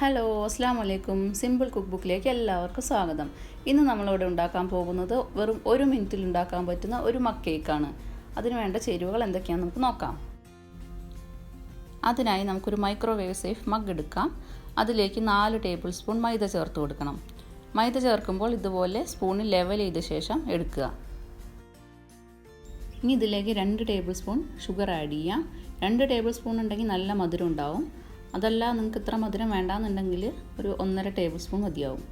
Hello അസ്സലാമു അലൈക്കും. Simple cook ബുക്കിലേക്ക് എല്ലാവർക്കും സ്വാഗതം. ഇന്ന് നമ്മളിവിടെ ഉണ്ടാക്കാൻ പോകുന്നത് വെറും 1 മിനിറ്റിൽ ഉണ്ടാക്കാൻ പറ്റുന്ന ഒരു മഗ് കേക്കാണ്. അതിന് വേണ്ട ചേരുവകൾ എന്തൊക്കെയാണെന്ന് നമുക്ക് നോക്കാം. അതിനായി നമുക്കൊരു മൈക്രോവേവ് സേഫ് മഗ് എടുക്കാം. അതിലേക്ക് 4 ടേബിൾ സ്പൂൺ മൈദ ചേർത്ത് കൊടുക്കണം. മൈദ ചേർക്കുമ്പോൾ ഇതുപോലെ സ്പൂണിൽ ലെവൽ ചെയ്ത ശേഷം എടുക്കുക. ഇനി ഇതിലേക്ക് 2 ടേബിൾ സ്പൂൺ ഷുഗർ ആഡ് ചെയ്യാം. 2 ടേബിൾ സ്പൂൺ ഉണ്ടെങ്കിൽ നല്ല മധുരം ഉണ്ടാവും. അതല്ല നിങ്ങൾക്ക് ഇത്ര മധുരം വേണ്ടാന്നുണ്ടെങ്കിൽ ഒരു 1.5 ടേബിൾ സ്പൂൺ മതിയാവും.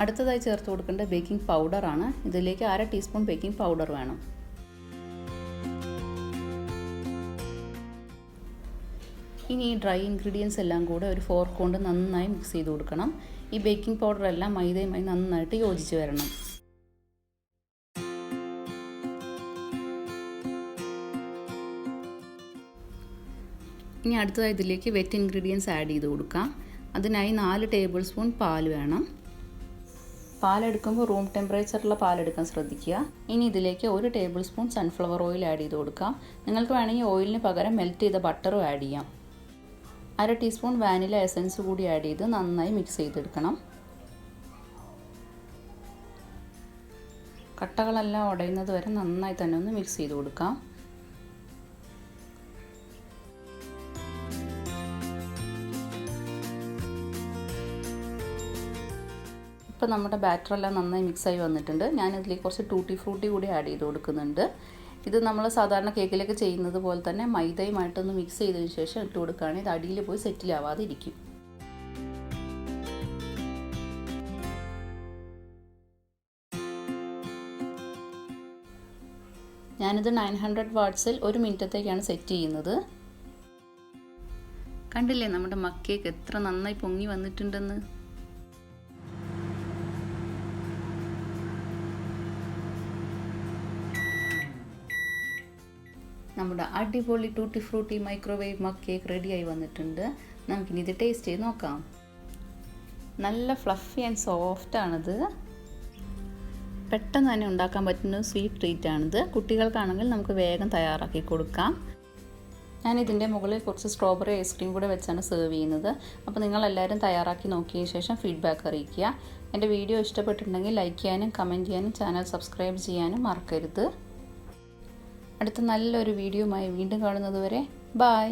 അടുത്തതായി ചേർത്ത് കൊടുക്കേണ്ട ബേക്കിംഗ് പൗഡറാണ്. ഇതിലേക്ക് 1/2 ടീസ്പൂൺ ബേക്കിംഗ് പൗഡർ വേണം. ഇനി ഈ ഡ്രൈ ഇൻഗ്രീഡിയൻസ് എല്ലാം കൂടെ ഒരു ഫോർക്ക് കൊണ്ട് നന്നായി മിക്സ് ചെയ്ത് കൊടുക്കണം. ഈ ബേക്കിംഗ് പൗഡർ എല്ലാം മൈദയുമായി നന്നായിട്ട് യോജിച്ച് വരണം. ഇനി അടുത്തതായി ഇതിലേക്ക് വെറ്റ് ഇൻഗ്രീഡിയൻസ് ആഡ് ചെയ്ത് കൊടുക്കാം. അതിനായി 4 ടേബിൾ സ്പൂൺ പാൽ വേണം. പാലെടുക്കുമ്പോൾ റൂം ടെമ്പറേച്ചറിലുള്ള പാലെടുക്കാൻ ശ്രദ്ധിക്കുക. ഇനി ഇതിലേക്ക് 1 table spoon sunflower oil add ചെയ്ത് കൊടുക്കാം. നിങ്ങൾക്ക് വേണമെങ്കിൽ ഓയിലിന് പകരം മെൽറ്റ് ചെയ്ത ബട്ടറും ആഡ് ചെയ്യാം. 1/2 ടീസ്പൂൺ വാനില എസൻസ് കൂടി ആഡ് ചെയ്ത് നന്നായി മിക്സ് ചെയ്തെടുക്കണം. കട്ടകളെല്ലാം ഉടയുന്നത് വരെ നന്നായി തന്നെ ഒന്ന് മിക്സ് ചെയ്ത് കൊടുക്കാം. ഇപ്പോൾ നമ്മുടെ ബാറ്ററെല്ലാം നന്നായി മിക്സായി വന്നിട്ടുണ്ട്. ഞാനിതിലേക്ക് കുറച്ച് ടൂട്ടി ഫ്രൂട്ടി കൂടി ആഡ് ചെയ്ത് കൊടുക്കുന്നുണ്ട്. ഇത് നമ്മൾ സാധാരണ കേക്കിലേക്ക് ചെയ്യുന്നത് പോലെ തന്നെ മൈദയുമായിട്ടൊന്ന് മിക്സ് ചെയ്തതിന് ശേഷം ഇട്ട് കൊടുക്കുകയാണെങ്കിൽ ഇത് അടിയിൽ പോയി സെറ്റിലാവാതെ ഇരിക്കും. ഞാനിത് 900 വാട്ട്സിൽ 1 മിനിറ്റത്തേക്കാണ് സെറ്റ് ചെയ്യുന്നത്. കണ്ടില്ലേ നമ്മുടെ മഗ് കേക്ക് എത്ര നന്നായി പൊങ്ങി വന്നിട്ടുണ്ടെന്ന്. നമ്മുടെ അടിപൊളി tutti Frooti microwave mug cake റെഡിയായി വന്നിട്ടുണ്ട്. നമുക്കിനി ഇത് ടേസ്റ്റ് ചെയ്ത് നോക്കാം. നല്ല ഫ്ലഫി ആൻഡ് സോഫ്റ്റ് ആണിത്. പെട്ടെന്ന് തന്നെ ഉണ്ടാക്കാൻ പറ്റുന്ന സ്വീറ്റ് ട്രീറ്റ് ആണിത്. കുട്ടികൾക്കാണെങ്കിൽ നമുക്ക് വേഗം തയ്യാറാക്കി കൊടുക്കാം. ഞാനിതിൻ്റെ മുകളിൽ കുറച്ച് സ്ട്രോബെറി ഐസ്ക്രീം കൂടെ വെച്ചാണ് സെർവ് ചെയ്യുന്നത്. അപ്പോൾ നിങ്ങളെല്ലാവരും തയ്യാറാക്കി നോക്കിയ ശേഷം ഫീഡ്ബാക്ക് അറിയിക്കുക. എൻ്റെ വീഡിയോ ഇഷ്ടപ്പെട്ടിട്ടുണ്ടെങ്കിൽ ലൈക്ക് ചെയ്യാനും കമൻറ്റ് ചെയ്യാനും ചാനൽ സബ്സ്ക്രൈബ് ചെയ്യാനും മറക്കരുത്. അടുത്ത നല്ലൊരു വീഡിയോയുമായി വീണ്ടും കാണുന്നതുവരെ ബൈ.